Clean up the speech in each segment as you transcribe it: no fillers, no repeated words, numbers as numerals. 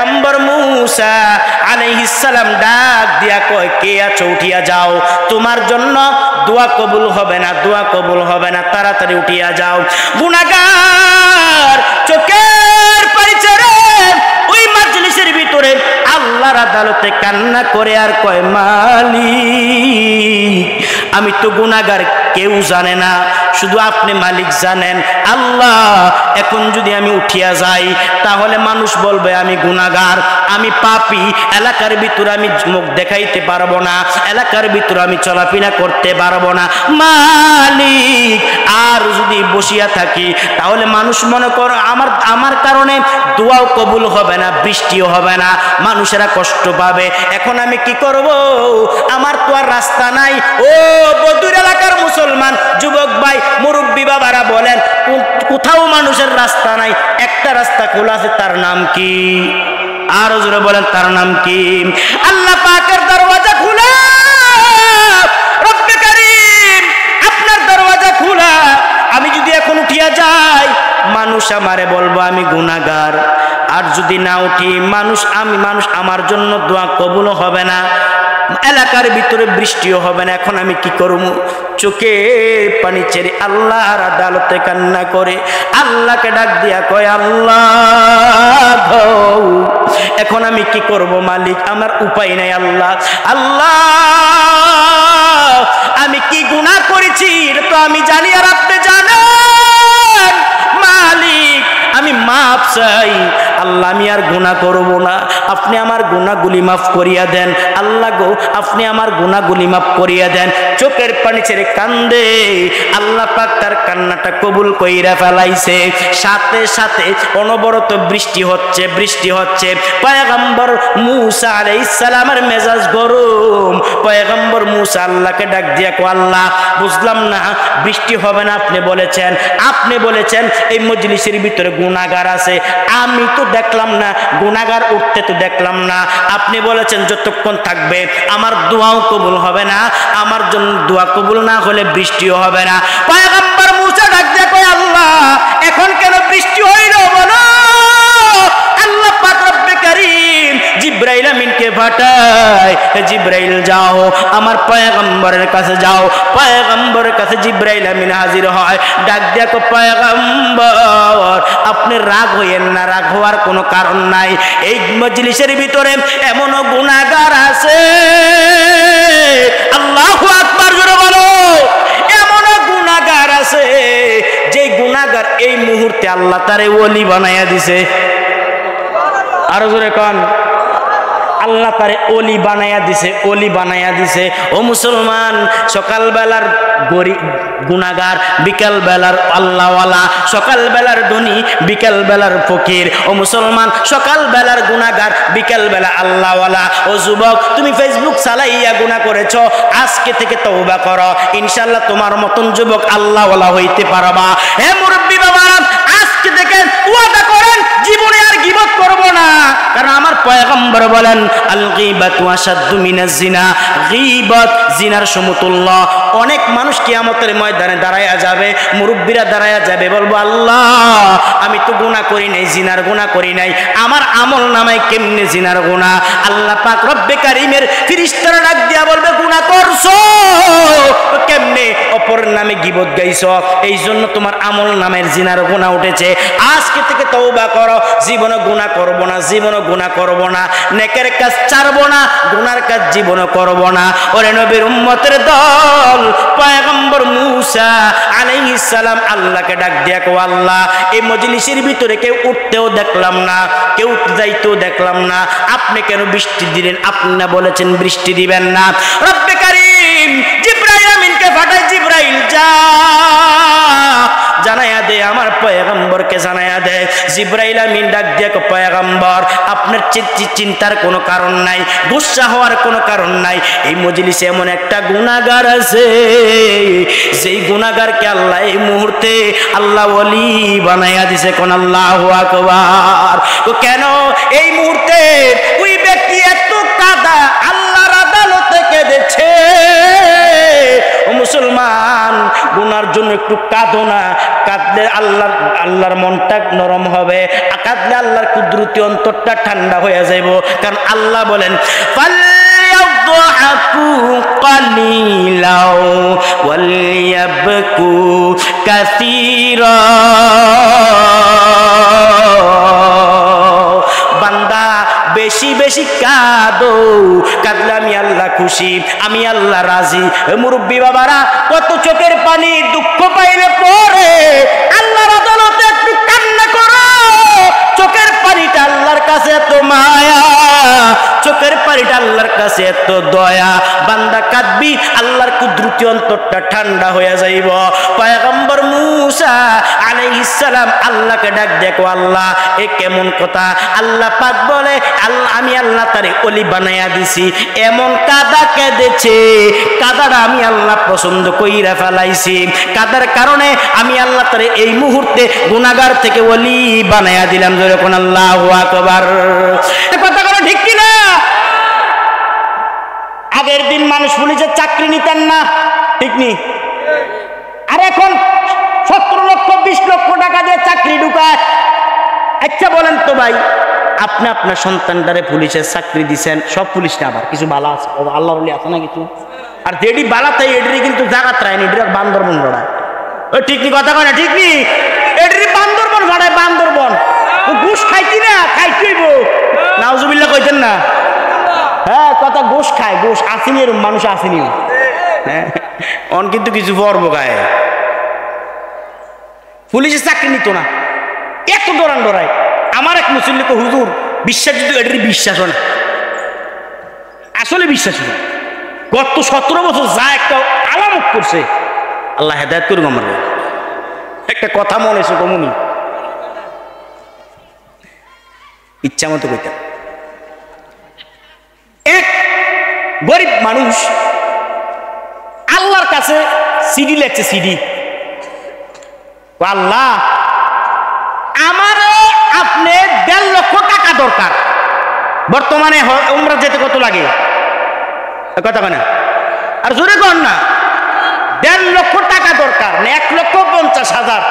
পয়গম্বর মূসা আলাইহিস সালাম ডাক দিয়া কয়, কে আছো উঠিয়া যাও, তোমার জন্য দোয়া কবুল হবে না, দোয়া কবুল হবে না, তাড়াতাড়ি উঠিয়া যাও। গুনাহগার চোখের পানি ছেড়ে ওই মাজলিসের ভিতরে আল্লাহর আদালতে কান্না করে আর কয়, মালিক আমি তো গুনাহগার, কেউ জানে না, শুধু আপনি মালিক জানেন। আল্লাহ এখন যদি আমি উঠিয়া যাই তাহলে মানুষ বলবে আমি গুনাহগার, আমি পাপী, এলাকার ভিতরে আমি মুখ দেখাইতে পারবো না, এলাকার ভিতরে আমি চলাফেরা করতে পারবো না। মালিক আর যদি বসিয়া থাকি তাহলে মানুষ মনে করো আমার কারণে দোয়াও কবুল হবে না, বৃষ্টিও হবে না, মানুষেরা কষ্ট পাবে। এখন আমি কি করব? আমার তো আর রাস্তা নাই। ও বদুর এলাকার মুসলমান যুবক ভাই, মুরব্বী বাবারা বলেন, কোথাও মানুষের রাস্তা নাই, একটা রাস্তা খোলা আছে, তার নাম কি? আরো জোরে বলেন, তার নাম কি? আল্লাহ পাকের দরওয়াজা খোলা, রব্বে কারীম আপনার দরওয়াজা খোলা। আমি যদি এখন উঠিয়া যাই মানুষ আমারে বলবো আমি গুনাহগার, আর যদি না উঠি মানুষ আমার জন্য দোয়া কবুল হবে না, এলাকার ভিতরে বৃষ্টিও হবে না। এখন আমি কি করব? চোখে পানি ছেড়ে আল্লাহর আদালতে কান্না করে আল্লাহকে ডাক দিয়া কয়, আল্লাহ এখন আমি কি করব মালিক, আমার উপায় নাই। আল্লাহ আমি কি গুনাহ করেছি এটা তো আমি জানি, আর আপনি জানেন। মালিক আমি মাফ চাই, আল্লাহ আমি আর গুনাহ করব না, আপনি আমার গুনাহগুলি মাফ করিয়া দেন। আল্লাহ গো আপনি আমার গুনাহগুলি মাফ করিয়া দেন। চোখের পানি ছেড়ে কান্দে, আল্লাহ পাক তার কান্নাটা কবুল কইরা ফেলাইছে। সাথে সাথে অনবরত বৃষ্টি হচ্ছে। পয়গম্বর মূসা আলাইহিস সালামের মেজাজ গরম। পয়গম্বর মূসা আল্লাহকে ডাক দিয়া কয়, আল্লাহ বুঝলাম না, বৃষ্টি হবে না আপনি বলেছেন এই মজলিসের ভিতরে গুনাহগার আছে, আমি তো দেখলাম না, গুনাহগার উঠতে তো দেখলাম না। আপনি বলেছেন যতক্ষণ থাকবে আমার দোয়াও কবুল হবে না, আমার জন্য দোয়া কবুল না হলে বৃষ্টিও হবে না। পয়গম্বর মূসা ডাক দিয়া কয়, আল্লাহ এখন কেন বৃষ্টি হইল বলো? আল্লাহ পাক রব্বে কারীম জিবরাইল আমিনকে পাঠায়, জিবরাইল যাও আমার পয়গম্বরের কাছে যাও। পয়গম্বরের কাছে জিবরাইল আমিন হাজির হয়, ডাক দিয়া কয়, পয়গম্বর আপনি রাগ হইয়েন না, রাগ হওয়ার কোনো কারণ নাই। এই মজলিসের ভিতরে এমনও গুনাহগার আছে, আল্লাহু আকবার জোরে বলো, এমনও গুনাহগার আছে যে গুনাহগার এই মুহূর্তে আল্লাহ তারে ওলি বানাইয়া দিছে। আরো জোরে কোন, আল্লাহ তারে ওলি বানাইয়া দিছে। ও মুসলমান, সকালবেলার গুনাহগার, বিকাল বেলার আল্লাহওয়ালা, সকাল বেলার ধনী, বিকাল বেলার ফকির। ও মুসলমান, সকাল বেলার গুনাহগার, বিকাল বেলা আল্লাহওয়ালা। ও যুবক, তুমি ফেসবুক চালাইয়া গুনাহ করেছো, আজকে থেকে তওবা করো, ইনশাআল্লাহ তোমার মতন যুবক আল্লাহওয়ালা হইতে পারবা। হে মুরব্বী বাবারা, আজকে থেকে ওয়াদা করেন জীবনে আর গীবত করব না, কারণ আমার পয়গম্বর বলেন আল গীবাতু আশাদ্দু মিনাজ জিনা, গীবত জিনার সমতুল্য। অনেক মানুষ কিয়ামতের ময়দানে দাঁড়ায়া যাবে, মুরব্বীরা দাঁড়ায়া যাবে, বলবো আল্লাহ আমি তো গুনাহ করি নাই, জিনার গুনাহ করি নাই, আমার আমল নামায় কেমনে জিনার গুনাহ? আল্লাহ পাক রব্বে কারীমের ফেরেশতারা ডাক দিয়া বলবে, গুনাহ করছো কেমনে? অপর নামে গীবত গাইছো, এই জন্য তোমার আমল নামের জিনার গুনাহ উঠেছে। আজকে থেকে তওবা করো, জীবনে গুনাহ করব না, নেকের কাজ ছাড়বো না, গুনার কাজ জীবনে করব না। ওরে নবীর উম্মতের দল, পয়গম্বর মূসা আলাইহিস সালাম আল্লাহকে ডাক দিয়া কয়, আল্লাহ এই মজলিসের ভিতরে কেউ উঠতেও দেখলাম না, কেউ যাইতেও দেখলাম না, আপনি কেন বৃষ্টি দিলেন? আপনি না বলেছেন বৃষ্টি দিবেন না। রব্বে কারীম জিবরাইল আমিনকে পাঠায়, জিবরাইল যা জানায়া দে, আমার পয়গম্বরকে জানায়া দে। জিবরাইল আমিন ডাক দিয়া কয়, পয়গম্বর আপনার চিন্তার কোনো কারণ নাই, গুসা হওয়ার কোনো কারণ নাই। এই মজলিসে এমন একটা গুনাহগার আছে, যেই গুনাহগারকে আল্লাহ এই মুহূর্তে আল্লাহ ওলি বানাইয়া দিছে। কোন আল্লাহু আকবার। তো কেন এই মুহূর্তে ওই ব্যক্তি এত কাঁদা আল্লাহর আদালতে কেঁদেছে? ও মুসলমান, গুনার জন্য একটু কাঁদো না, কাঁদলে কাঁদলে আল্লাহর মনটা নরম হবে, কাঁদলে আল্লাহর কুদরতি অন্তরটা ঠান্ডা হয়ে যাইব। কারণ আল্লাহ বলেন فليضحكوا قليلا وليبكوا كثيرا। বান্দা বেশি বেশি কাঁদো, কাঁদলে আমি আল্লাহ খুশি, আমি আল্লাহ রাজি। মুরব্বী বাবারা, কত চোখের পানি দুঃখ পাইলে পরে আল্লাহর আদালতে একটু কান্না করো। চোখের পানিটা আল্লাহর কাছে এত মায়া, চোখের পানিটা আল্লাহর কাছে এত দয়া। বান্দা কাঁদবি, আল্লাহর কুদরতি অন্তরটা ঠান্ডা হয়ে যাইব। পয়গম্বর মূসা আলাইহিস সালাম আল্লাহকে ডাক দেখো, আল্লাহ এ কেমন কথা? আল্লাহ পাক বলে, আল্লাহ আমি আল্লাহ তারে ওলি বানাইয়া দিছি। এমন কাদা কেঁদেছে, কাদাটা আমি আল্লাহ পছন্দ কইরা ফেলাইছি। কাদার কারণে আমি আল্লাহ তারে এই মুহূর্তে গুনাহগার থেকে ওলি বানাইয়া দিলাম। যখন আল্লাহু আকবার, কথা কোনো ঠিক কিনা? আগের দিন মানুষ পুলিশের চাকরি নিতেন না, ঠিক নি? আর এখন 17 লক্ষ 20 লক্ষ টাকা দিয়ে চাকরি ঢুকায়। আচ্ছা বলেন তো ভাই, আপনি আপনার সন্তানটারে পুলিশের চাকরি দিচ্ছেন, সব পুলিশ না, আবার কিছু বালা আছে, আল্লাহ আছে না কিছু। আর যেটি বালা তাই এটি কিন্তু জাগাত রায় নি, এটি বান্দরবন ভাড়ায়। ওই ঠিক নি কথা কয় না? ঠিক নি? এটি বান্দরবন ভাড়ায়, বান্দরবন। ঘুষ খাইতি না, খাইতেইব। নাউজুবিল্লাহ কইতেন না? হ্যাঁ, কথা ঘুষ খায়, ঘুষ আসেনি, এরকম মানুষ আসেনি। হ্যাঁ, অন কিন্তু কিছু পর্ব গায়ে পুলিশের চাকরি নিত না, এত ডরান ডরায়। আমার এক মুসল্লিক হুজুর বিশ্বাস দিত, এটারই বিশ্বাস হয় না, আসলে বিশ্বাস হয়। গত 17 বছর যা একটা আলামত করছে, আল্লাহ হেদায়েত করুক। আমার একটা কথা মনে এসে কমুনি, ইচ্ছা মতো কইতাম। এক গরিব মানুষ আল্লাহর কাছে সিডি লেখছে, সিডি, আল্লাহ আমার আপনি 1.5 লক্ষ টাকা দরকার। বর্তমানে উমরা যেতে কত লাগে? কথা কেন? আর জোরে কর না। 1.5 লক্ষ টাকা দরকার, 1,50,000।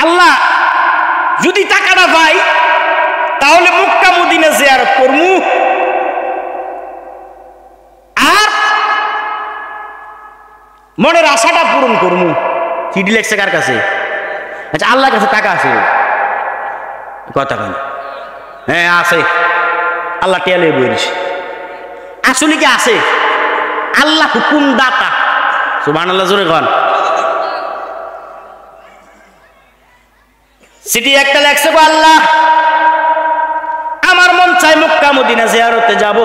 আল্লাহ যদি টাকাটা পাই তাহলে মক্কা মদিনা জিয়ারত করমু, আর মনের আশাটা পূরণ করমু। চিঠি লেখছে কার কাছে? আচ্ছা, আল্লাহর কাছে টাকা আছে? কথা কেন? হ্যাঁ আছে, আল্লাহ টেলে বলিস। আসলে কি আছে? আল্লাহ হুকুম দাতা, সুবহানাল্লাহ জোরে কন। চিঠি একটা লেখছে, আল্লাহ আমার মন চাই মক্কা মদিনা জিয়ারতে যাব,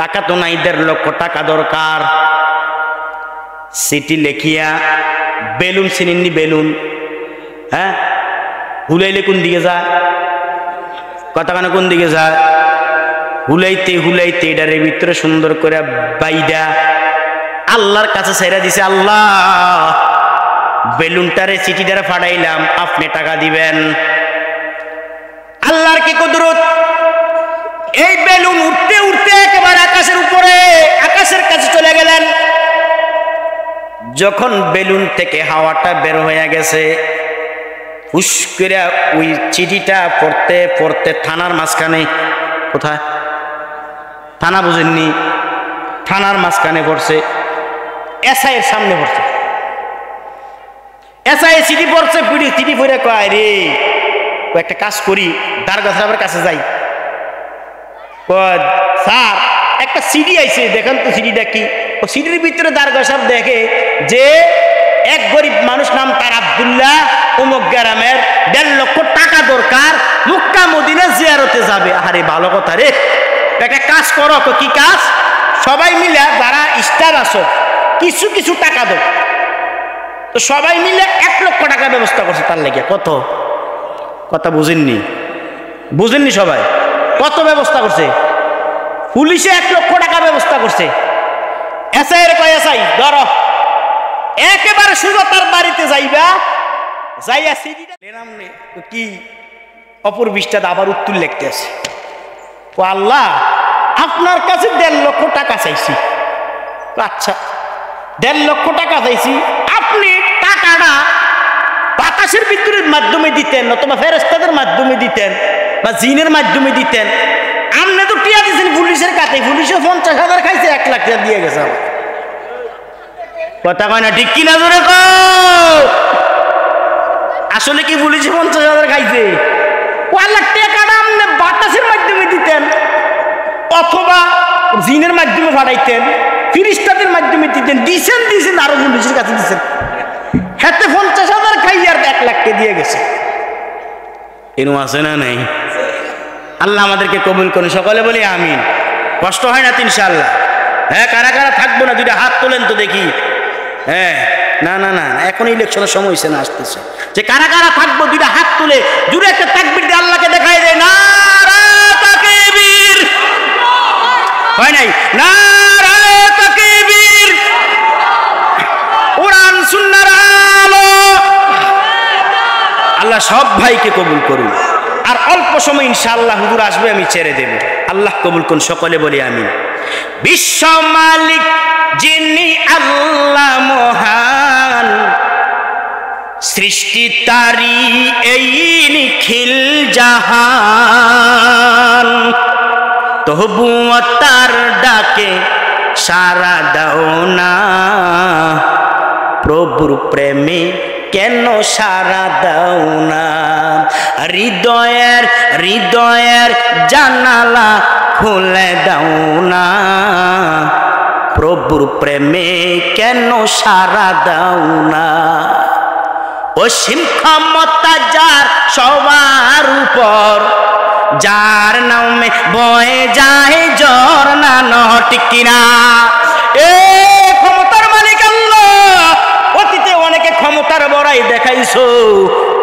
টাকা তো নাই, 1.5 লক্ষ টাকা দরকার। চিঠি লেখিয়া বেলুন চিনিনি, বেলুন, হ্যাঁ, হুলাইলে কোন দিকে যায়? কথা কেন কোন দিকে যায়? হুলাইতে হুলাইতে এটার ভিতরে সুন্দর করে বাইদা আল্লাহর কাছে ছেড়ে দিছে। আল্লাহ বেলুনটারে চিঠিটারে ফাটাইলাম, আপনি টাকা দিবেন। আল্লাহর কি কুদরত! এই বেলুন উঠতে উঠতে একেবারে আকাশের উপরে, আকাশের কাছে চলে গেলেন। যখন বেলুন থেকে হাওয়াটা বের হয়ে গেছে, হুশ করে ওই চিঠিটা পড়তে পড়তে থানার মাঝখানে, কোথায় থানা বুঝেননি? থানার মাঝখানে পড়ছে, এসআই এর সামনে পড়ছে। এসআই চিঠি পড়ছে, পিড়ি চিঠি পড়ে কয়, রে একটা কাজ করি, দারোগা সাহেবের কাছে যাই। স্যার একটা সিডি আইছে, দেখেন তো সিডিটা কি। ও সিডির ভিতরে দারোগা সাহেব দেখে যে এক গরিব মানুষ, নাম তার আব্দুল্লাহ, অমুক গ্রামের, 1.5 লক্ষ টাকা দরকার, মক্কা মদিনা জিয়ারতে যাবে। আরে ভালো কথা রে, একটা কাজ করো। কি কাজ? সবাই মিলে যারা স্টার আছো কিছু কিছু টাকা দাও। তো সবাই মিলে 1 লক্ষ টাকা ব্যবস্থা করছে তার লেগে। কত? কথা বুঝেননি? বুঝেননি? সবাই কত ব্যবস্থা করছে? পুলিশে 1 লক্ষ টাকা ব্যবস্থা করছে। এসআই এর কয়, এসআই ধরো, একেবারে সোজা তার বাড়িতে যাইবা, যাইয়া সিডিটা নামনে কি অপর পৃষ্ঠাতে আবার উত্তর লিখতে আছে। ও আল্লাহ, আপনার কাছে 1.5 লক্ষ টাকা চাইছি। আচ্ছা, 1.5 লক্ষ টাকা চাইছি, আপনি টাকাটা বাতাসের বিদ্যুতের মাধ্যমে দিতেন, অথবা ফেরেশতাদের মাধ্যমে দিতেন, বা জিনের মাধ্যমে দিতেন। আপনি তো টিয়া দিয়েছেন পুলিশের কাছে, পুলিশে 50,000 খাইছে, 1 লাখ টাকা দিয়ে গেছে। কথা কয় না, ঠিক কিনা জোরে কও? আসলে কি পুলিশে 50,000 খাইছে? 1 লাখ টাকাটা আপনি বাতাসের মাধ্যমে দিতেন, অথবা জিনের মাধ্যমে পাঠাইতেন, ফেরেশতাদের মাধ্যমে দিতেন। দিছেন আরো পুলিশের কাছে দিছেন, হাতে 50,000 খাই আর 1 লাখ টাকা দিয়ে গেছে। এরকম আছে না নাই? আল্লাহ আমাদেরকে কবুল করুন, সকলে বলি আমিন। কষ্ট হয় না তো ইনশাআল্লাহ? হ্যাঁ, কারা কারা থাকবো না? 2টা হাত তোলেন তো দেখি। হ্যাঁ, না না না, এখন ইলেকশনের সময় হয়েছে না, আসতেছে। যে কারা কারা থাকবো 2টা হাত তুলে জুড়ে একটা তাকবীর দিয়ে আল্লাহকে দেখাই দেয়। নারায়ে তাকবীর। হয় নাই? নারায়ে তাকবীর। কোরআন সুন্নাহর আলো। আল্লাহ সব ভাইকে কবুল করুন। আর অল্প সময় ইনশাআল্লাহ হুজুর আসবে, আমি ছেড়ে দেব। আল্লাহ কবুল করুন, সকলে বলি আমিন। বিশ্ব মালিক যিনি আল্লাহ মহান, সৃষ্টি তারি এই নিখিল জাহান, তবুও তার ডাকে সাড়া দাও না, প্রভুর প্রেমে কেন সাড়া দাও না? হৃদয়ের জানালা খুলে দাও না, প্রভুর প্রেমে কেন সাড়া দাও না? অসীম ক্ষমতা যার সবার উপর, যার নামে বয়ে যায় ঝর্ণা, ঠিক কিনা? এ ক্ষমতার মালিক আল্লাহ। অতীতে অনেকে ক্ষমতার বড়াই দেখাইছো,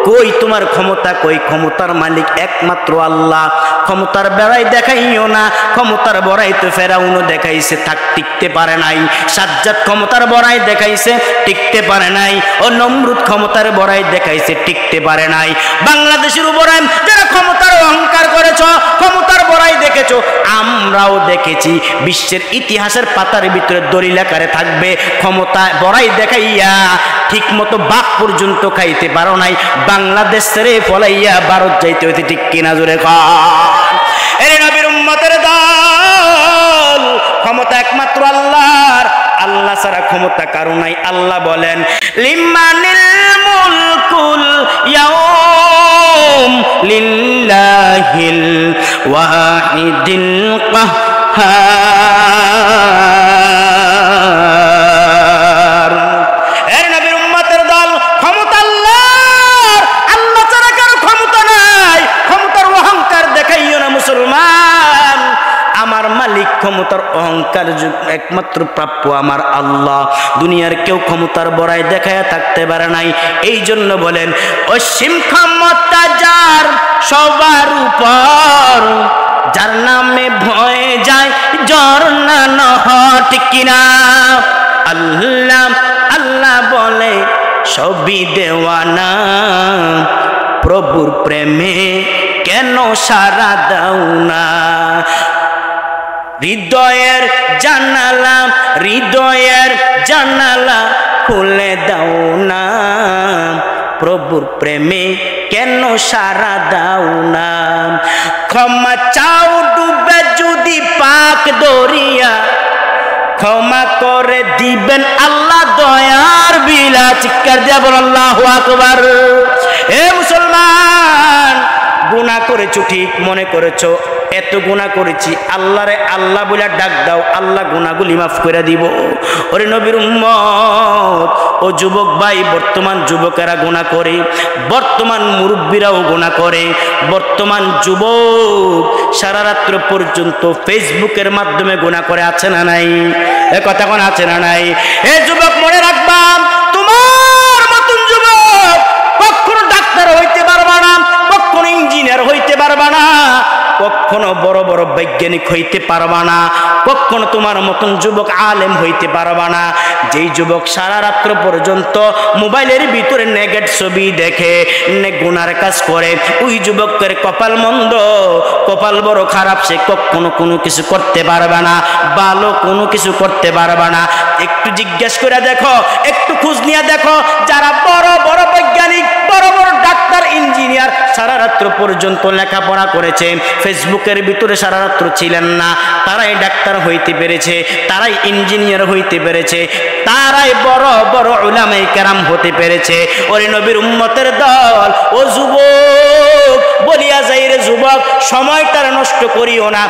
কই তোমার ক্ষমতা কই? ক্ষমতার মালিক একমাত্র আল্লাহ। ক্ষমতার বেড়াই দেখাইও না। ক্ষমতার বড়াই তো ফেরাউনও দেখাইছে, টিকতে পারে নাই। সাজ্জাদ ক্ষমতার বড়াই দেখাইছে, টিকতে পারে নাই। ও নমরুদ ক্ষমতার বড়াই দেখাইছে, টিকতে পারে নাই। বাংলাদেশের উপরে যারা ক্ষমতার অহংকার করেছ, ক্ষমতার বড়াই দেখেছো, আমরাও দেখেছি। বিশ্বের ইতিহাসের পাতার ভিতরে দলিল আকারে থাকবে, ক্ষমতা বড়াই দেখাইয়া ঠিক মতো বাপ পর্যন্ত খাইতে পারো নাই, বাংলাদেশ ছেড়ে ফলাইয়া ভারত যাইতে হইতে, ঠিক কিনা জোরে কন? এর নবীর উম্মতের দল, ক্ষমতা একমাত্র আল্লাহর। আল্লাহ ছাড়া ক্ষমতা কারো নাই। আল্লাহ বলেন, লিমানিল মুলকুল ইয়াউম লিল্লাহিল ওয়াহিদিল কাহ্হার। এর নবীর উম্মতের দল, ক্ষমতা আল্লাহর। আল্লাহ ছাড়া কারো ক্ষমতা নাই। ক্ষমতার অহংকার দেখাইও না মুসলমান। আমার মালিক ক্ষমতার অহংকার একমাত্র প্রাপ্য আমার আল্লাহ। দুনিয়ার কেউ ক্ষমতার বড়াই দেখায়া থাকতে পারে নাই। এই জন্য বলেন, অসীম ক্ষমতা যার সবার উপর, যার নামে ভয়ে যায় ঝর্ণা নহর, ঠিক কিনা? আল্লাহ আল্লাহ বলে সবই দেওয়ানা, প্রভুর প্রেমে কেন সাড়া দাও না? হৃদয়ের জানালা খুলে দাও না, প্রভুর প্রেমে কেন সাড়া দাও না? ক্ষমা চাও ডুবে যদি পাক দরিয়া, ক্ষমা করে দিবেন আল্লাহ দয়ার বিলা। চিৎকার দিয়া বল আল্লাহু আকবার। এ মুসলমান, গুনাহ করেছো ঠিক মনে করেছো, এত গুনাহ করেছি, আল্লাহরে আল্লাহ বলে ডাক দাও, আল্লাহ গুনাহগুলি মাফ করে দিব। ওরে নবীর উম্মত, ও যুবক ভাই, বর্তমান যুবকেরা গুনাহ করে, বর্তমান মুরব্বীরাও গুনাহ করে। বর্তমান যুবক সারা রাত্র পর্যন্ত ফেসবুকের মাধ্যমে গুনাহ করে, আছে না নাই? এ কথা কোন আছে না নাই? এ যুবক মনে রাখবা, তোমার মতন যুবক কখনো ডাক্তার হইতে পারবা না, কখনো ইঞ্জিনিয়ার হইতে পারবা না, কখনো বড় বড় বৈজ্ঞানিক হইতে পারবা না, কখনো তোমার মতন যুবক আলেম হইতে পারবা না। যেই যুবক সারা রাত্র পর্যন্ত মোবাইলের ভিতরে নেগেট ছবি দেখে, গুনার কাজ করে, ওই যুবকের কপাল মন্দ, কপাল বড় খারাপ। সে কখনো কোনো কিছু করতে পারবে না, ভালো কোনো কিছু করতে পারবে না। একটু জিজ্ঞেস করে দেখো, একটু খোঁজ নিয়ে দেখো, যারা বড় বড় বৈজ্ঞানিক, বড় বড় ডাক্তার, ইঞ্জিনিয়ার, সারা রাত্র পর্যন্ত লেখাপড়া করেছে, ফেসবুকের ভিতরে সারা রাত্র ছিলেন না, তারাই ডাক্তার হইতে পেরেছে, তারাই ইঞ্জিনিয়ার হইতে পেরেছে, তারাই বড় বড় উলামায়ে কেরাম হতে পেরেছে। ওরে নবীর উম্মতের দল, ও যুবক বলিয়া যাই রে যুবক, সময়টা নষ্ট করিও না।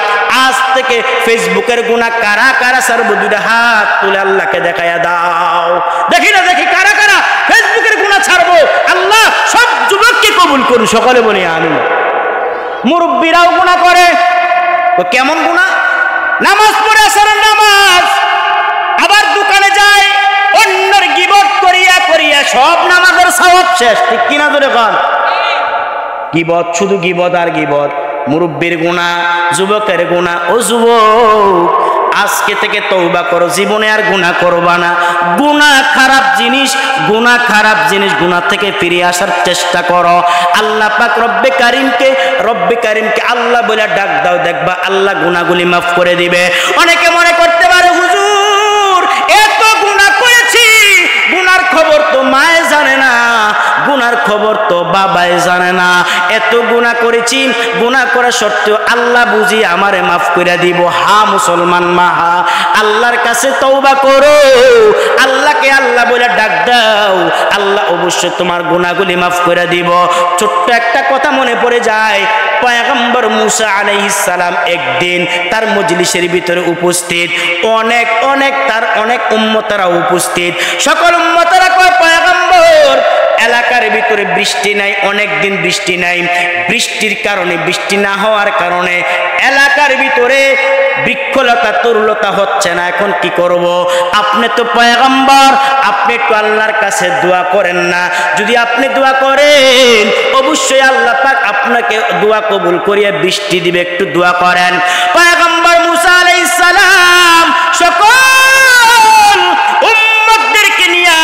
আজ থেকে ফেসবুকের গুনাহ কারা কারা ছাড়বো? দুইটা হাত তুলে আল্লাহকে দেখাইয়া দাও, দেখি না দেখি কারা কারা ফেসবুকের গুনাহ ছাড়বো। আল্লাহ সব যুবককে কবুল করুন, সকলে বলি আমিন। মুরব্বীরাও গুনাহ করে, তো কেমন গুনাহ? নামাজ পড়ে আসরের নামাজ, আবার দোকানে যায়, অন্যের গীবত করিয়া করিয়া সব নামাজের সওয়াব শেষ। ঠিক কিনা ধরে কন? গীবত, শুধু গীবত আর গীবত। মুরব্বীর গুনাহ, যুবকের গুনাহ। ও যুবক, আজকে থেকে তওবা করো, জীবনে আর গুনাহ করবা না। গুনাহ খারাপ জিনিস, গুনাহ খারাপ জিনিস, গুনাহ থেকে ফিরে আসার চেষ্টা করো। আল্লাহ পাক রব্বে কারিমকে আল্লাহ বলে ডাক দাও, দেখবা আল্লাহ গুনাহগুলি মাফ করে দিবে। অনেকে মনে করতে পারে, হুজুর এত গুনাহ করেছি, গুনার খবর তো মায়ে জানে না, গুনার খবর তো বাবাই জানে না, এত গুনাহ করেছি, গুনাহ করা সত্ত্বেও আল্লাহ বুঝি আমারে মাফ করে দিব। হা মুসলমান মা, হা, আল্লাহর কাছে তওবা করো, আল্লাহকে আল্লাহ বলে ডাক দাও, আল্লাহ অবশ্যই তোমার গুনাহগুলি মাফ করে দিব। ছোট্ট একটা কথা মনে পড়ে যায়, পয়গম্বর মুসা আলাইহিস সালাম একদিন তার মজলিসের ভিতরে উপস্থিত, তার অনেক উম্মতরা উপস্থিত। সকল উম্মতরা কয়, পয়গম্বর এলাকার ভিতরে বৃষ্টি নাই, অনেক দিন বৃষ্টি নাই, বৃষ্টির কারণে, বৃষ্টি না হওয়ার কারণে এলাকার ভিতরে বৃক্ষলতা তরুলতা হচ্ছে না, এখন কি করব? আপনি তো পয়গম্বর, আপনি একটু আল্লাহর কাছে দোয়া করেন না। যদি আপনি দোয়া করেন, অবশ্যই আল্লাহ পাক আপনাকে দোয়া কবুল করিয়া বৃষ্টি দিবে, একটু দোয়া করেন। পয়গম্বর মুসা আলাইহিস সালাম সকল উম্মতদেরকে নিয়ে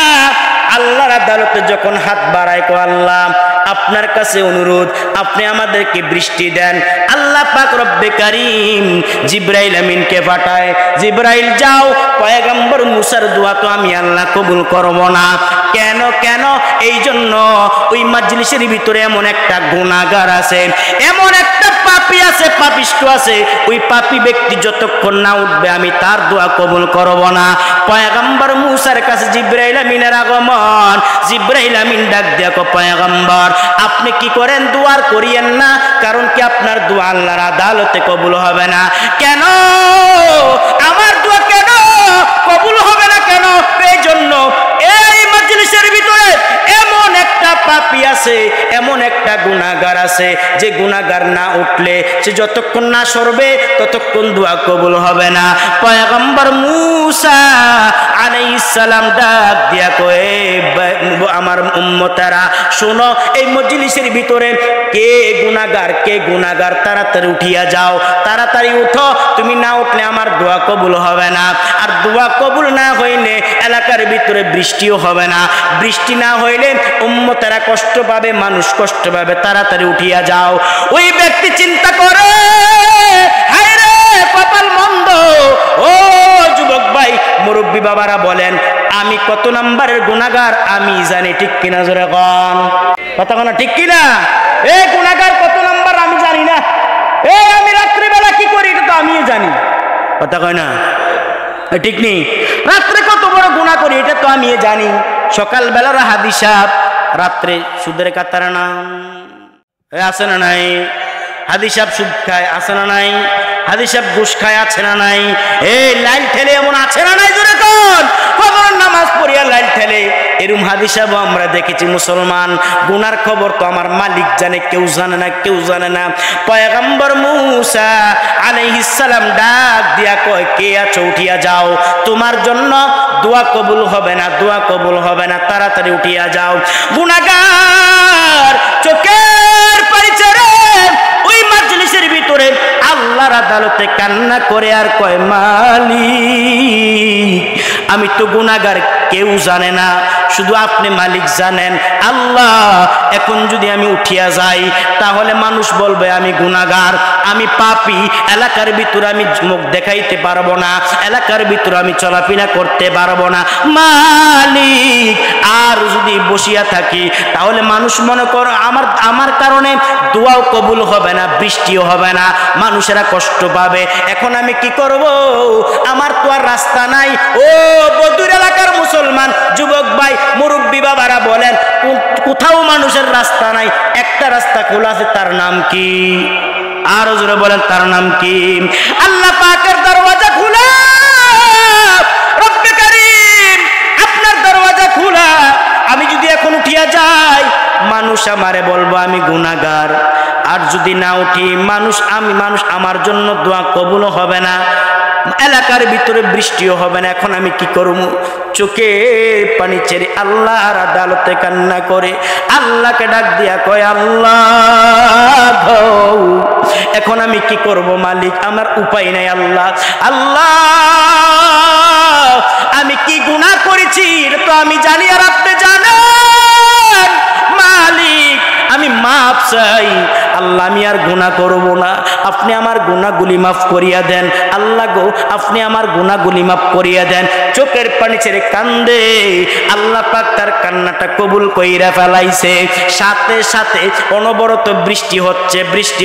আল্লাহর আদালতে যখন হাত বাড়ায়, কো আল্লাহ আপনার কাছে অনুরোধ, আপনি আমাদেরকে বৃষ্টি দেন। আল্লাহ পাক রব্বে কারীম জিবরাইল আমিনকে পাঠায়, জিবরাইল যাও, পয়গম্বর মুসার দোয়া তো আমি আল্লাহ কবুল করব না। কেন কেন? এই জন্য ওই মাজলিসের ভিতরে এমন একটা গুনাহগার আছে, এমন একটা পাপী আছে, পাপিষ্ঠ আছে, ওই পাপী ব্যক্তি যতক্ষণ না উঠবে আমি তার দোয়া কবুল করব না। পয়গম্বর মুসার কাছে জিবরাইল আমিনের আগমন, জিবরাইল আমিন ডাক দিয়া কয়, পয়গম্বর আপনি কি করেন? দোয়ার করিয়েন না, কারণ কি আপনার দোয়া আল্লাহর আদালতে কবুল হবে না। কেন আমার দোয়া কেন কবুল হবে না? কেন? এই জন্য এই মাজলিসের ভিতরে এমন একটা পাপী আছে, এমন একটা গুনাহগার আছে, যে গুনাহগার না উঠলে, সে যতক্ষণ না সরবে ততক্ষণ দোয়া কবুল হবে না। পয়গম্বর মুসা আলাইহিস সালাম ডাক দিয়া কয়, আমার উম্মতেরা শোনো, এই মজলিসের ভিতরে কে গুনাহগার, তাড়াতাড়ি উঠিয়া যাও, তাড়াতাড়ি উঠো, তুমি না উঠলে আমার দোয়া কবুল হবে না। আর দোয়া কবুল না হইলে এলাকার ভিতরে বৃষ্টিও হবে না, বৃষ্টি না হইলে উম্মতেরা কষ্ট পাবে, মানুষ কষ্ট পাবে, তাড়াতাড়ি উঠিয়া যাও। ওই ব্যক্তি চিন্তা করে, হায় রে কপাল মন্দ। ও যুবক ভাই, মুরব্বী বাবারা বলেন, আমি কত নাম্বারের গুনাহগার আমি জানি, ঠিক কিনা? জোরে কোন কথা, কোন ঠিক কিনা? এই গুনাহগার কত নাম্বার আমি জানি না। এই আমি রাত্রিবেলা কি করি এটা তো আমিও জানি, কথা কয় না? ঠিক নেই? রাত্রে কত বড় গুনাহ করি এটা তো আমি জানি। সকালবেলার হাদিস সাহেব রাত্রে সুদের কাতারে না আছে না নাই? হাদিস সাহেব সুদ খায় আছে না নাই? হাদিস সাহেব ঘুষ খায় আছে না নাই? এই লাইল ঠেলে এমন আছে না নাই? জোরে কোন? খবর নামাজ পড়িয়া লাইল ঠেলে, এরম হাদিস সাহেব আমরা দেখেছি। মুসলমান, গুনার খবর তো আমার মালিক জানে, কেউ জানে না, কেউ জানে না। পয়গম্বর মুসা আলাইহিস সালাম ডাক দিয়া কয়, কে আছো? উঠিয়া যাও, তোমার জন্য দোয়া কবুল হবে না, দোয়া কবুল হবে না, তাড়াতাড়ি উঠিয়া যাও। গুনাহগার চোখের পানি ছেড়ে ওই মাজলিসের ভিতরে আল্লাহর আদালতে কান্না করে আর কয় মালিক আমি তো গুনাহগার, কেউ জানে না, শুধু আপনি মালিক জানেন। আল্লাহ এখন যদি আমি উঠিয়া যাই তাহলে মানুষ বলবে আমি গুনাহগার, আমি পাপী, এলাকার ভিতরে আমি মুখ দেখাইতে পারবো না, এলাকার ভিতরে আমি চলাফেরা করতে পারবো না। মালিক আর যদি বসিয়া থাকি তাহলে মানুষ মনে করো আমার কারণে দোয়াও কবুল হবে না, বৃষ্টিও হবে না, মানুষেরা কষ্ট পাবে। এখন আমি কি করব? আমার তো আর রাস্তা নাই। ও বদুর এলাকার মুসলমান যুবক ভাই, মুরব্বী বাবারা বলেন, কোথাও মানুষের রাস্তা নাই, একটা রাস্তা খোলা আছে, তার নাম কি? আরো জোরে বলেন, তার নাম কি? আল্লাহ পাকের দরওয়াজা খোলা, রব্বে কারীম আপনার দরওয়াজা খোলা। আমি যদি এখন উঠিয়া যাই মানুষ আমারে বলবো আমি গুনাহগার, আর যদি না উঠি মানুষ আমার জন্য দোয়া কবুল হবে না, এলাকার ভিতরে বৃষ্টিও হবে না। এখন আমি কি করব? চোখে পানি ছেড়ে আল্লাহর আদালতে কান্না করে আল্লাহকে ডাক দিয়া কয় আল্লাহ এখন আমি কি করব মালিক? আমার উপায় নাই। আল্লাহ আমি কি গুনাহ করেছি এটা তো আমি জানি, আর আপনি জানেন। মালিক আমি মাফ চাই, আল্লাহ আমি আর গুনাহ করব না, আপনি আমার গুনাহগুলি মাফ করিয়া দেন। আল্লাহ গো আপনি আমার গুনাহগুলি মাফ করিয়া দেন। চোখের পানি ছেড়ে কান্দে, আল্লাহ পাক তার কান্নাটা কবুল কইরা ফেলাইছে। সাথে সাথে অনবরত বৃষ্টি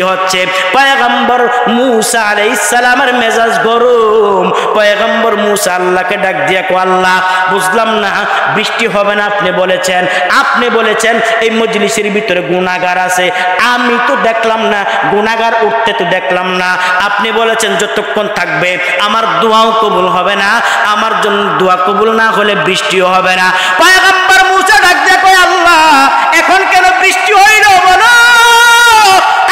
হচ্ছে। পয়গম্বর মূসা আলাইহিস সালামের মেজাজ গরম। পয়গম্বর মূসা আল্লাহকে ডাক দিয়া কো আল্লাহ বুঝলাম না, বৃষ্টি হবে না আপনি বলেছেন এই মজলিসের ভিতরে গুনাহগার আছে, আমি তো দেখলাম না, গুনাহগার উঠতে তো দেখলাম না। আপনি বলেছেন যতক্ষণ থাকবে আমার দোয়াও কবুল হবে না, আমার জন্য দোয়া কবুল না হলে বৃষ্টিও হবে না। পয়গম্বর মূসা ডাক দিয়ে কয় আল্লাহ এখন কেন বৃষ্টি হইল বলো?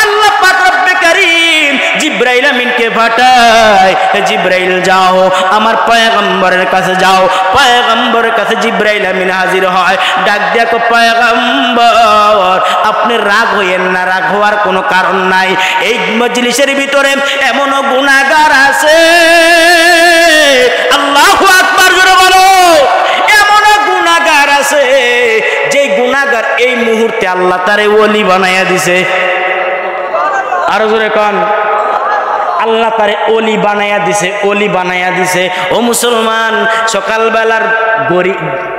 আল্লাহ পাক রব্বে কারীম জিবরাইল আমিনকে পাঠায়, জিবরাইল যাও আমার পয়গম্বরের কাছে যাও। পয়গম্বরের কাছে জিবরাইল আমিন হাজির হয়, ডাক দিয়া কয় পয়গম্বর আপনি রাগ হইয়েন না, রাগ হওয়ার কোনো কারণ নাই। এই মজলিসের ভিতরে এমন গুনাহগার আছে, আল্লাহু আকবার জোরে বলো, এমন গুনাহগার আছে যে গুনাহগার এই মুহূর্তে আল্লাহ তারে ওলি বানাইয়া দিছে। আরো জোরে কোন, আল্লাহ তারে ওলি বানাইয়া দিছে। ও মুসলমান, সকালবেলার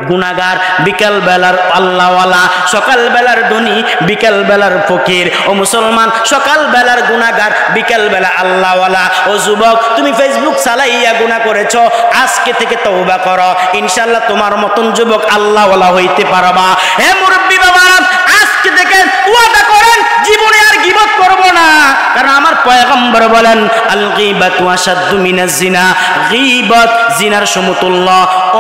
গুনাহগার, বিকাল বেলার আল্লাহওয়ালা, সকাল বেলার ধনী, বিকাল বেলার ফকির। ও মুসলমান, সকাল বেলার গুনাহগার, বিকাল বেলা আল্লাহওয়ালা। ও যুবক, তুমি ফেসবুক চালাইয়া গুনাহ করেছো, আজকে থেকে তওবা করো, ইনশাআল্লাহ তোমার মতন যুবক আল্লাহওয়ালা হইতে পারবা। হে মুরব্বী বাবা, আজকে থেকে ওয়াদা করেন জীবনে আর গীবত করব না, কারণ আমার পয়গম্বর বলেন আল গীবাতু আশাদ্দু মিনাজ জিনা, গীবত জিনার সমতুল্য।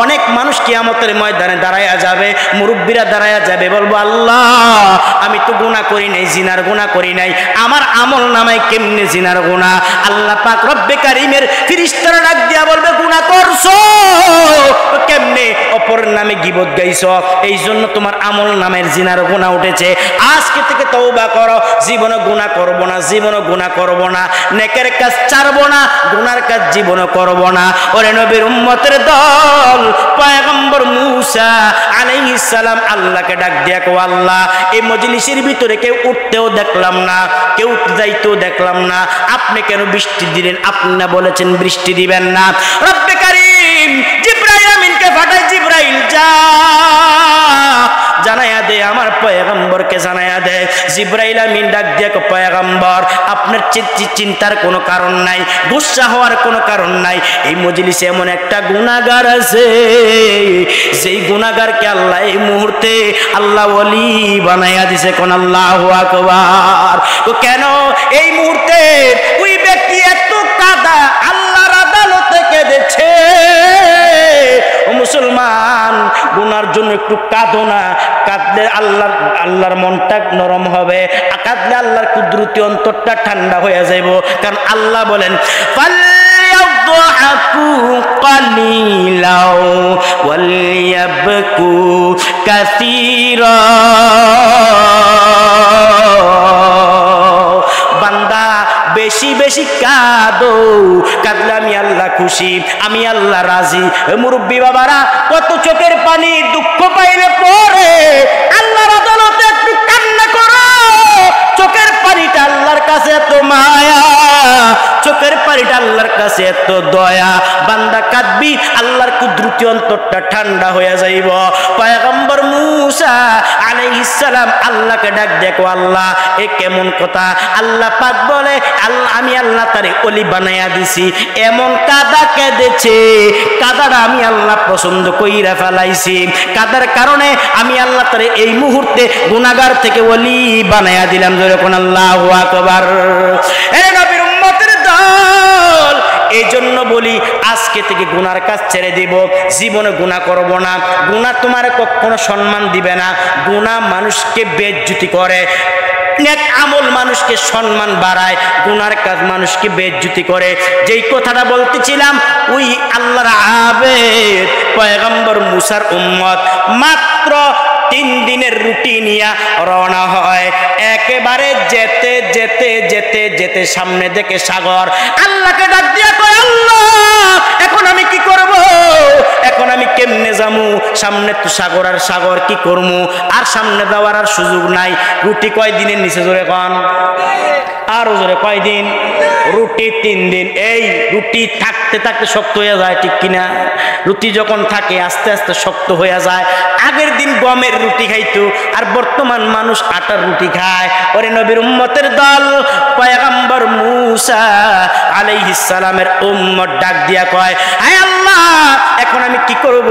অনেক মানুষ কিয়ামতের ময়দানে দাঁড়ায়া যাবে, মুরব্বীরা দাঁড়ায়া যাবে, বলবো আল্লাহ আমি তো গুনাহ করি নাই, জিনার গুনাহ করি নাই, আমার আমল নামায় কেমনে জিনার গুনাহ? আল্লাহ পাক রব্বে কারীমের ফেরেশতারা ডাক দিয়া বলবে গুনাহ করছো কেমনে? অপর নামে গীবত গাইছো, এই জন্য তোমার আমল নামের জিনার গুনাহ উঠেছে। আজকে থেকে তওবা করো, জীবনে গুনাহ করব না, জীবনে গুনাহ করব না, নেকের কাজ ছাড়ব না, গুনার কাজ জীবনে করব না। ওরে নবীর উম্মতের দল, পয়গম্বর মূসা আলাইহিস সালাম আল্লাহকে ডাক দিয়া কো আল্লাহ এই মজলিসের ভিতরে কেউ উঠতেও দেখলাম না, কেউ যাইতেও দেখলাম না, আপনি কেন বৃষ্টি দিলেন? আপনি না বলেছেন বৃষ্টি দিবেন না। রব্বে কারীম জিবরাইল আমিনকে পাঠায়, জিবরাইল যা জানায়া দে, আমার পয়গম্বরকে জানায়া দে। জিবরাইল আমিন ডাক দিয়ে কো পয়গম্বর আপনার চিন্তার কোনো কারণ নাই, গুসা হওয়ার কোনো কারণ নাই। এই মজলিসে এমন একটা গুনাহগার আছে, যেই গুনাহগারকে আল্লাহ এই মুহূর্তে আল্লাহ ওলি বানাইয়া দিছে। কোন আল্লাহু আকবার। তো কেন এই মুহূর্তে ওই ব্যক্তি এত কাঁদা আল্লাহর আদালতে কেঁদেছে? ও মুসলমান, গুনার জন্য একটু কাঁদো না, কাঁদলে আল্লাহর মনটা নরম হবে, কাঁদলে আল্লাহর কুদরতি অন্তরটা ঠান্ডা হয়ে যাইব। কারণ আল্লাহ বলেন ফালইয়াদহাকু কালিলাও ওয়ালইয়াবকু কাসীরা। বান্দা বেশি বেশি কাঁদো, কাঁদলে আমি আল্লাহ খুশি, আমি আল্লাহ রাজি। মুরব্বী বাবারা, কত চোখের পানি দুঃখ পাইলে পরে আল্লাহর আদালতে একটু কান্না করো। চোখের পানিটা আল্লাহর কাছে এত মায়া, চোখের পানিটা আল্লাহর কাছে এত দয়া। বান্দা কাঁদবি, আল্লাহর কুদরতি অন্তরটা ঠান্ডা হয়ে যাইব। পয়গম্বর মূসা আলাইহিস সালাম আল্লাহকে ডাক দেখো, আল্লাহ এ কেমন কথা? আল্লাহ পাক বলে, আল্লাহ আমি আল্লাহ তারে ওলি বানাইয়া দিছি। এমন কাদা কেঁদেছে, কাদাটা আমি আল্লাহ পছন্দ কইরা ফেলাইছি। কাদার কারণে আমি আল্লাহ তারে এই মুহূর্তে গুনাহগার থেকে ওলি বানাইয়া দিলাম। যখন আল্লাহু আকবার। এ নবীর উম্মতের দল, এই জন্য বলি আজকে থেকে গুনার কাজ ছেড়ে দিব, জীবনে গুনাহ করব না। গুনাহ তোমার কখনো সম্মান দিবে না, গুনাহ মানুষকে বেইজ্জতি করে। নেক আমল মানুষকে সম্মান বাড়ায়, গুনার কাজ মানুষকে বেইজ্জতি করে। যেই কথাটা বলতেছিলাম, ওই আল্লাহর আবেদ পয়গম্বর মূসার উম্মত মাত্র 3 দিনের রুটি নিয়ে রওনা হয়। একেবারে যেতে যেতে যেতে যেতে সামনে দেখে সাগর। আল্লাহকে ডাক দিয়া কয়, আল্লাহ এখন আমি কি করব? এখন আমি কেমনে যামু? সামনে তো সাগর আর সাগর, কি করবো? আর সামনে যাওয়ার আর সুযোগ নাই। রুটি কয় দিনের নিচে জোরে কন, আরো জোরে কয়দিন? রুটি 3 দিন। এই রুটি থাকতে থাকতে শক্ত হয়ে যায়, ঠিক কিনা? রুটি যখন থাকে আস্তে আস্তে শক্ত হয়ে যায়। আগের দিন গমের রুটি খাইতো, আর বর্তমান মানুষ আটার রুটি খায়। ওরে নবীর উম্মতের দল, পয়গম্বর মূসা আলাইহিস সালামের উম্মত ডাক দিয়া কয়, আয় আল্লাহ এখন আমি কি করব?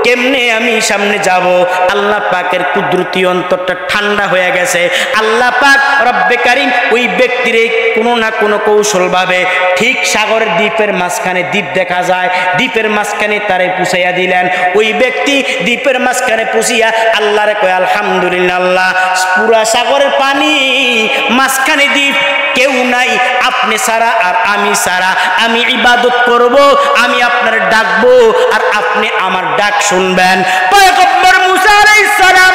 কেমনে আমি সামনে যাব? আল্লাহ পাকের কুদরতি অন্তরটা ঠান্ডা হয়ে গেছে। আল্লাহ পাক রব্বে কারীম ওই ব্যক্তির কোনো না কোনো কৌশল ভাবে ঠিক সাগরের দ্বীপের মাঝখানে, দ্বীপ দেখা যায়, দ্বীপের মাঝখানে তারে পুষাইয়া দিলেন। ওই ব্যক্তি দ্বীপের মাঝখানে পুষিয়া আল্লাহরে কয়, আলহামদুলিল্লাহ আল্লাহ, পুরা সাগরের পানি, মাঝখানে দ্বীপ, কেউ নাই আপনি ছাড়া আর আমি ছাড়া। আমি ইবাদত করব, আমি আপনার ডাকবো, আর আপনি আমার ডাক শুনবেন। পয়গম্বর মূসা আলাইহিস সালাম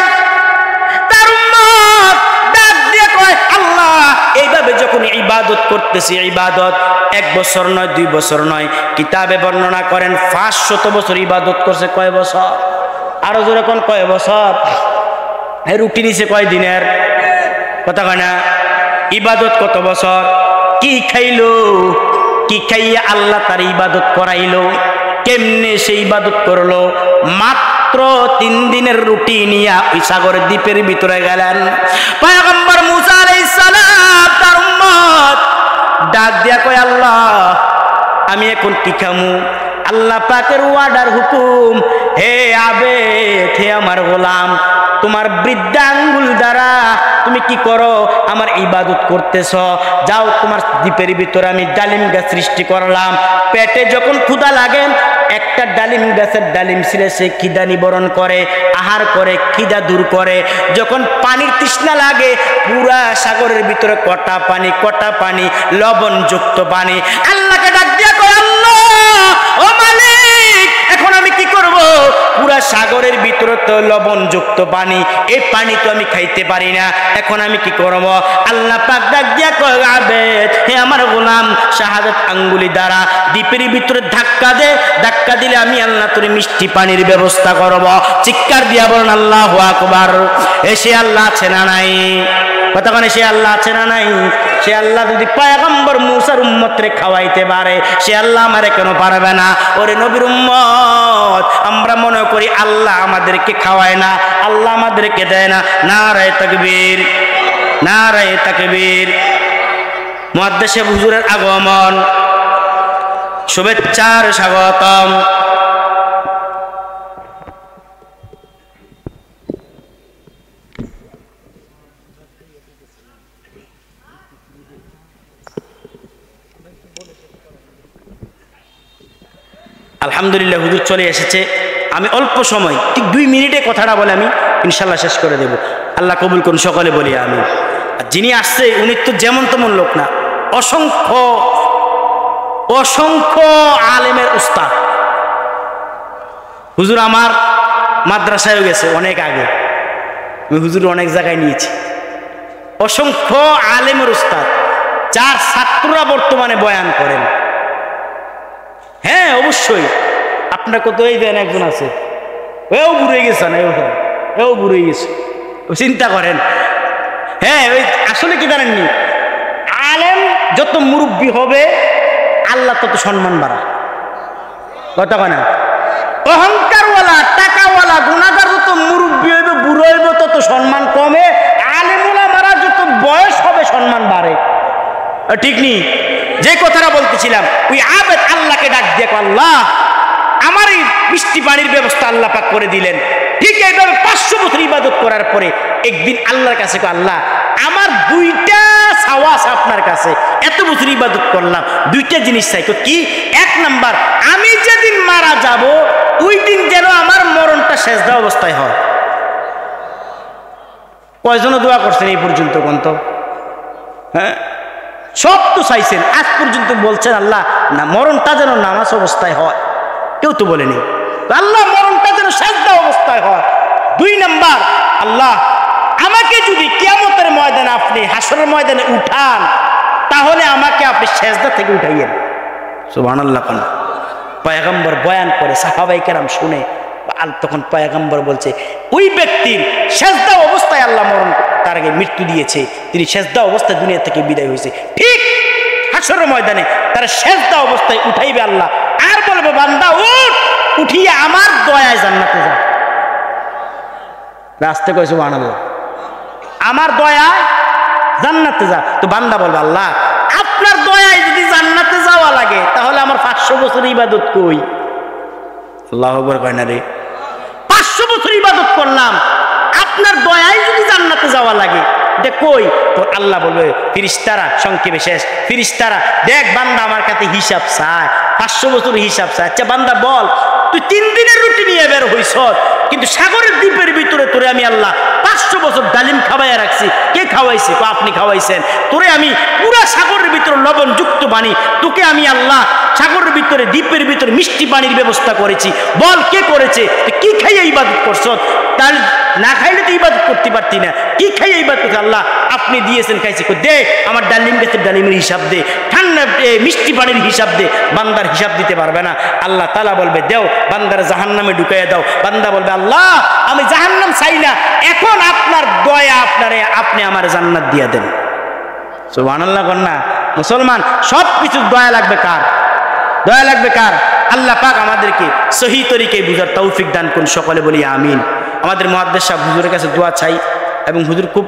তার উম্মত ডাক দিয়ে কয়, আল্লাহ এইভাবে যখন ইবাদত করতেছি, ইবাদত 1 বছর নয়, 2 বছর নয়, কিতাবে বর্ণনা করেন 500 বছর ইবাদত করছে। কয় বছর? আরো জোরে কোন, কয় বছর? রুটি নিছে কয় দিনের? কথা কয় না? ইবাদত কত বছর? কি খাইলো? কি খাইয়া আল্লাহ তার ইবাদত করাইলো? কেমনে সে ইবাদত করলো? মাত্র 3 দিনের রুটি নিয়ে ওই সাগরের দ্বীপের ভিতরে গেলেন। পয়গম্বর মূসা আলাইহিস সালাম তার উম্মত ডাক দিয়া কয়, আল্লাহ আমি এখন কি খামু? আল্লাহ পাকের ওয়ার্ডার হুকুম, হে আবেদ, হে আমার গোলাম, তোমার বৃদ্ধা আঙ্গুল দ্বারা তুমি কি করো? আমার ইবাদত করতেছ। যাও, তোমার দ্বীপের ভিতরে আমি ডালিম গাছ সৃষ্টি করলাম। পেটে যখন ক্ষুধা লাগে, একটা ডালিম গাছের ডালিম ছিঁড়ে সে খিদা নিবারণ করে, আহার করে, খিদা দূর করে। যখন পানির তৃষ্ণা লাগে, পুরা সাগরের ভিতরে কটা পানি, লবণযুক্ত পানি। আল্লাহকে ডাক দিয়া কয়, আল্লাহ ও মালিক, এখন আমি কি করব? পুরা সাগরের ভিতরে তো লবণযুক্ত পানি, এই পানি তো আমি খাইতে পারি না, এখন আমি কি করব? আল্লাহ পাক ডাক দিয়া কয়, আবেদ, হে আমার গোলাম, শাহাদাত আঙ্গুলি দ্বারা দ্বীপের ভিতরে ধাক্কা দে, ধাক্কা দিলে আমি আল্লাহ তোর মিষ্টি পানির ব্যবস্থা করব। চিৎকার দিয়া বলেন আল্লাহু আকবার। সে আল্লাহ আছে না নাই? কথা মানে সে আল্লাহ আছে না নাই? সে আল্লাহ যদি পয়গম্বর মূসার উম্মতরে খাওয়াইতে পারে, সে আল্লাহ আমারে কেন পারবে না? ওরে নবীর উম্মত, আমরা মনে করি আল্লাহ আমাদেরকে খাওয়ায় না, আল্লাহ আমাদেরকে দেয় না। নারায়ে তাকবীর, নারায়ে তাকবীর। মুহাদ্দিস হুজুরের আগমন, শুভেচ্ছার স্বাগতম। আলহামদুলিল্লাহ, হুজুর চলে এসেছে। আমি অল্প সময়, ঠিক 2 মিনিটে কথাটা বলে আমি ইনশাল্লাহ শেষ করে দেব। আল্লাহ কবুল করুন, সকলে বলি আমি। যিনি আসছে উনি তো যেমন তেমন লোক না, অসংখ্য অসংখ্য আলেমের উস্তাদ। হুজুর আমার মাদ্রাসায় গেছে অনেক আগে, আমি হুজুর অনেক জায়গায় নিয়েছি। অসংখ্য আলেমের উস্তাদ, 4 ছাত্ররা বর্তমানে বয়ান করেন। হ্যাঁ অবশ্যই আপনার কত এই দেন একজন আছে, এও বুড়ে গেছে না, এও বুড়ে গেছে, চিন্তা করেন। হ্যাঁ ওই আসলে কি জানেননি, আলেম যত মুরব্বী হবে আল্লাহ তত সম্মান বাড়ায়, কথা কয় না? অহংকারওয়ালা টাকাওয়ালা গুনাহগার যত মুরব্বী হইবে বুড়ো হইব তত সম্মান কমে, আলেম ওলামারা যত বয়স হবে সম্মান বাড়ে, ঠিক নি? যে কথাটা বলতেছিলাম, ওই আবেদ আল্লাহকে ডাক দিয়ে আল্লাহ আমার এই মিষ্টি পানির ব্যবস্থা আল্লাহ পাক করে দিলেন। ঠিক এইভাবে 500 বছর ইবাদত করার পরে একদিন আল্লাহর কাছে আল্লাহ আমার 2টা চাওয়া আছে আপনার কাছে, এত বছর ইবাদত করলাম, 2টা জিনিস চাই। কি? 1 নাম্বার, আমি যেদিন মারা যাব ওই দিন যেন আমার মরণটা সেজদা অবস্থায় হয়। কয়জন দোয়া করছেন এই পর্যন্ত কোন? হ্যাঁ সব তো চাইছেন, আজ পর্যন্ত বলছেন আল্লাহ না মরণটা যেন নামাজ অবস্থায় হয়, কেউ তো বলেনি আল্লাহ মরণটা যেন সেজদা অবস্থায় হয়। 2 নাম্বার, আল্লাহ আমাকে যদি কিয়ামতের ময়দানে আপনি হাসরের ময়দানে উঠান তাহলে আমাকে আপনি সেজদা থেকে উঠাইয়েন। সুবহানাল্লাহ। কোন পয়গম্বর বয়ান করে সাহাবায়ে কেরাম শুনে, তখন পয়গম্বর বলছে ওই ব্যক্তির সেজদা অবস্থায় আল্লাহ মরণ তার আগে মৃত্যু দিয়েছে, তিনি সেজদা অবস্থায় দুনিয়া থেকে বিদায় হয়েছে। ঠিক হাসরের ময়দানে তার সেজদা অবস্থায় উঠাইবে আল্লাহ, আর বলবে বান্দা উঠ, উঠিয়ে আমার দয়ায় জান্নাতে যা। রাস্তে কয় সুবহানাল্লাহ, আমার দয়ায় জান্নাতে যা। তো বান্দা বলবে আল্লাহ আপনার দয়ায় যদি জান্নাতে যাওয়া লাগে তাহলে আমার 500 বছর ইবাদত কই? আল্লাহু আকবার কয় না রে, 500 বছর ইবাদত করলাম, আপনার দয়ায় যদি জান্নাতে যাওয়া লাগে এটা কই? তো আল্লাহ বলবে ফেরেশতারা, সংক্ষেপে শেষ, ফেরেশতারা দেখ বান্দা আমার কাছে হিসাব চায়, 500 বছর হিসাব চায়। আচ্ছা বান্দা বল, তুই 3 দিনের রুটি নিয়ে বের হইছ, কিন্তু সাগরের দ্বীপের ভিতরে তোরে আমি আল্লাহ 500 বছর ডালিম খাওয়াইয়া রাখছি। কে খাওয়াইছে? আপনি খাওয়াইছেন। তোরে আমি পুরা সাগরের ভিতরে লবণ যুক্ত পানি, তোকে আমি আল্লাহ সাগরের ভিতরে দ্বীপের ভিতরে মিষ্টি পানির ব্যবস্থা করেছি। বল কে করেছে? কি খাইয়ে ইবাদত করছ? তার না খাইলে তো ইবাদত করতে পারতি না, কি খাইয়ে ইবাদত করছে? আল্লাহ আপনি দিয়েছেন, খাইছে। দে আমার ডালিম গাছের ডালিমের হিসাব দে, ঠান্ডা মিষ্টি পানির হিসাব দে। বান্দার হিসাব দিতে পারবে না। আল্লাহ তাআলা বলবে দেও, বান্দার জাহান্নামে ঢুকাইয়া দাও। বান্দা বলবে আল্লাহ আমি জাহান্নাম চাই না, এখন আপনার দয়া আপনি আমার জান্নাত দিয়া দেন। সুবহানাল্লাহ। কন্যা মুসলমান, সব কিছু দয়া লাগবে কার? দয়া লাগবে কার? আল্লাহ পাক আমাদেরকে সহি তরিকায় বুঝার তৌফিক দান করুন, সকলে বলি আমিন। আমাদের মুহাদ্দিস সাহেব হুজুরের কাছে দোয়া চাই, এবং হুজুর খুব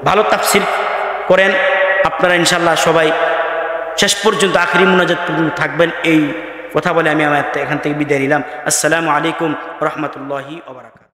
ভালো তাফসীর করেন। আপনারা ইনশাআল্লাহ সবাই শেষ পর্যন্ত আখিরি মুনাজাত পর্যন্ত থাকবেন, এই কথা বলে আমি আমার এখান থেকে বিদায় নিলাম। আসসালামু আলাইকুম ওয়া রাহমাতুল্লাহি ওয়া বারাকাতুহু।